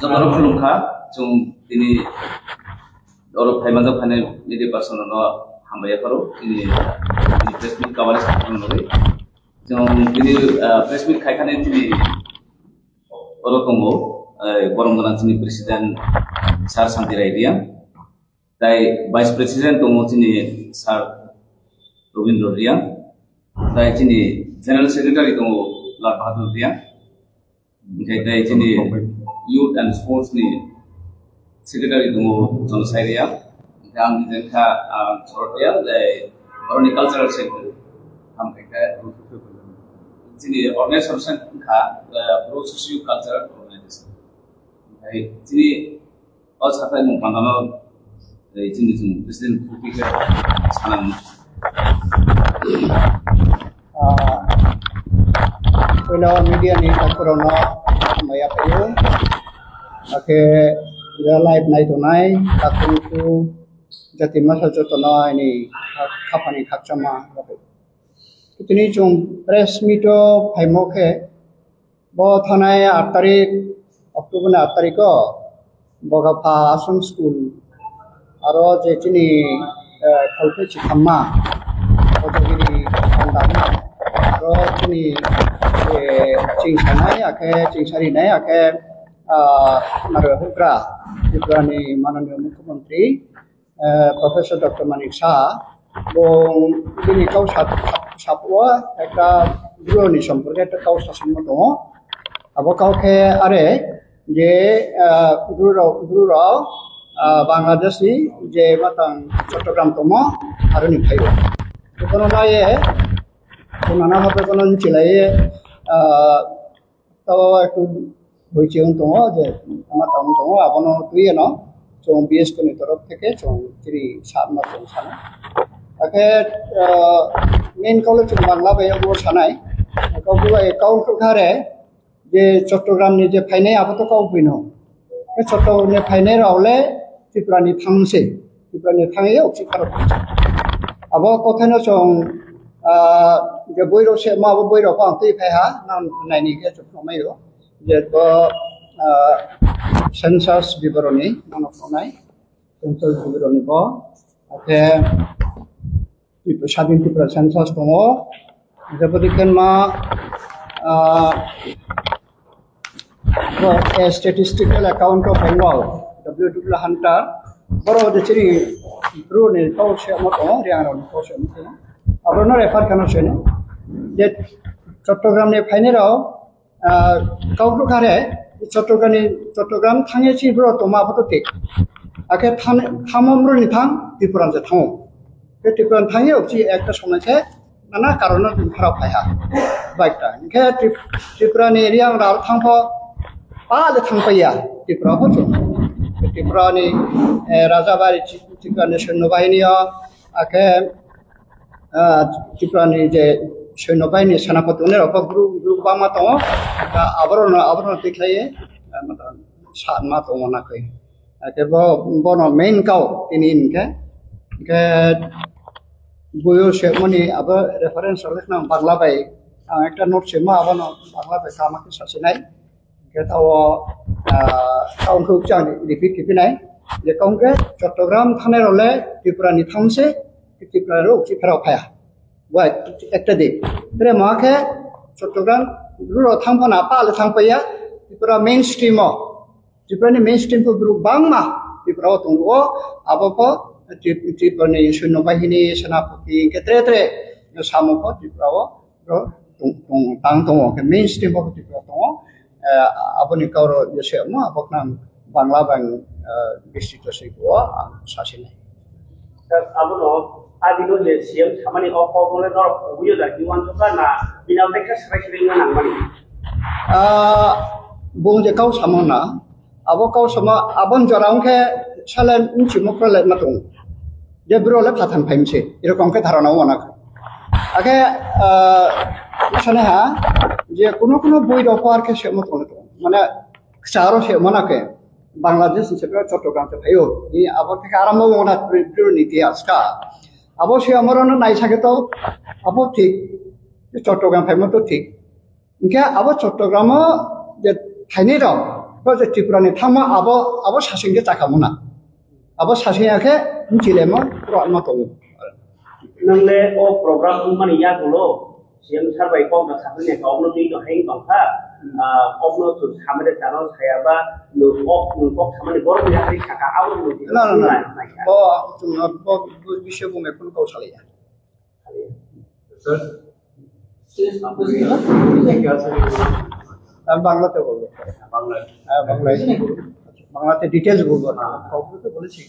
Jabaro khulungkha chung tini oro phaimajak phane media person no hamaya paro tini press meet coverage khulunoi chung tini press meet khaikhane tini oro tongo boromdana tini president sir Santi Raidia tai vice president tongo tini sir Robindro Ria tai tini general secretary tongo Lal Bahadur Ria tai tini youth and sports ni secretary tongo John Sairia dan jengka sorotya dai oroni cultural center hamka tini organization kha pro socio cultural organization dai tini osata mong pandano dai tini president kupika sanan Pula media ni corona maya payo ake live nai to nai takun tu jati masa joto nai ni khapani khachama kitni chung press meet phaimo khe bo thanai 8 tarik October 8 tarik ko bogapha asam school aro je chini khalpe chikhamma odogiri andana aro chini चिंसानाय आखे चिंसारिनाय आखे नारहुग्रा त्रिपुरानि माननीय मुख्यमंत्री professor doctor Manik Shah बं दिनै गाव सापवा एकटा गुरुनि सम्पर्के एकटा गाव सासनमो दङ आबो गावखे आरे जे गुरुराव बांग्लादेशनि जे मातां चट्टग्राम दङ आरो निफायो बेखौनो नाये नाना भाबे कोनो चिलाये tawa ekটু বইচিং দङ যে আমার তাম দङ আবনো তুইয়ে ন চং বিএস কোনি তরফ থেকে চং চিরি সাতমা চং সানা তাকে মেইন কলেজ বাংলা বায়াবো সানাই কাউগুলো একাউন্ট খারে যে চট্টগ্রামনি যে ফাইনাই আবতো কাউ বিনো এই চট্টগ্রামনি ফাইনাই রাওলে ত্রিপুরানি থাংসে ত্রিপুরানি থাঙে অক্সি খারাপ আবো কথানো চং যে বইরো সে মাবো বইরো পাং তৈ ফাইহা নাম নাইনি কে চট্টমাইও যে তো সেন্সাস বিবরণী মানবনাই সেন্সাস বিবরণী ব আতে স্বাধীন ত্রিপুরা সেন্সাস দङ যেপদিকেন মা statistical account of Bengal W.W. Hunter বড় যে চিনি ব্রুনি কাউসে মতো রিয়াংরানি কাউসে মতো আপনারা রেফার কেন শুনে যে চট্টগ্রামনি ফাইনেরাও কাউকু খারে চট্টগ্রাম থাঙেছি ব্র তোমা আপাতত ঠিক আকে থামমরনি থাং ত্রিপুরান যে থামো বে ত্রিপুরান থাঙে অক্সি একটা সময়ছে নানা কারণে খারাপ পায়া বাইকটা ইনকে ত্রিপুরানি এরিয়া আর থাংফ পালে থাংপাইয়া ত্রিপুরা হতো ত্রিপুরানি রাজাবাড়ি ত্রিপুরানি সৈন্যবাহিনীও আকে ত্রিপুরানি যে সৈন্যবাহিনী সেনাপতি উনি গ্রুপ বামা দङ আবরণ দেখাইয়ে সাতমা দङ নাকি বন মেইন গাও তিনি ইনকে বইও সেমনি আবার রেফারেন্স হলে বাংলা বাই একটা নোট সেমা আবার বাংলা বাই আমাকে সাসিনাই তাও কাউন্টু চাং রিপিট কিপিনাই যে কাউন্টে চট্টগ্রাম থানার হলে ত্রিপুরানি থামছে ত্রিপুরারও অক্সি ফেরাও ফায়া ওয়াই একটা দিক তাহলে মাকে চট্টগ্রাম গুরু থামফানা পালে থামপাইয়া ত্রিপুরা মেইন স্ট্রিমও ত্রিপুরানি মেইন স্ট্রিমखौ গ্রুপ বাংমা ত্রিপুরাও দङ আবপ ত্রিপুরানি সৈন্যবাহিনী সেনাপতি কেত্রে সামুক ত্রিপুরাও তাং দङ মেইন স্ট্রিমও ত্রিপুরা দङ আপনি কারো যেসে আপনা বাংলা বাং বিস্তৃত শিখব সাসিনাই আবনো আদিলো যে সিএম খামানি অপবলে নর বুইও দা দিওয়ান জকা না বিনাল দেখা সাইখিরিং না নাংমানি বুং যে কাউ সামনা আবো কাউ সমা আবন জরাংকে সালেন উনচি মক্রলে মাতুং যে ব্রলে ফাথান ফাইমছে এরকমকে ধারণা ওনা আগে সানে হা যে কোনো বই রফারকে সে মত মানে চারো সে মনাকে বাংলাদেশ হিসেবে চট্টগ্রামতে ভাইও এই আবর থেকে আরম্ভ মনা নীতি আজকা অবশ্যই আমার নাই থাকে তো আবো ঠিক চট্টগ্রাম ফাইমো তো ঠিক ইনকে আবার চট্টগ্রাম যে থাইনি রং যে ত্রিপুরানি থামা আবো সাসেंगे जाखामोना আবো সাসেंयाखे मिथिलेमो पुरान दङ नंले ओ प्रोग्राम माने या गुलो सीएम सारबाय को ना साफने गावनो दै दो हाय दंखा अबनो तो सामने जानो सायाबा नो को सामने बर या हाय साका आबो नो ना ना ना जोंना बिसे बुंनायखौनो गाव सालाया আমি বাংলাতে বলবো বাংলায় বাংলাতে ডিটেলস বলবো না কাউকে তো বলেছি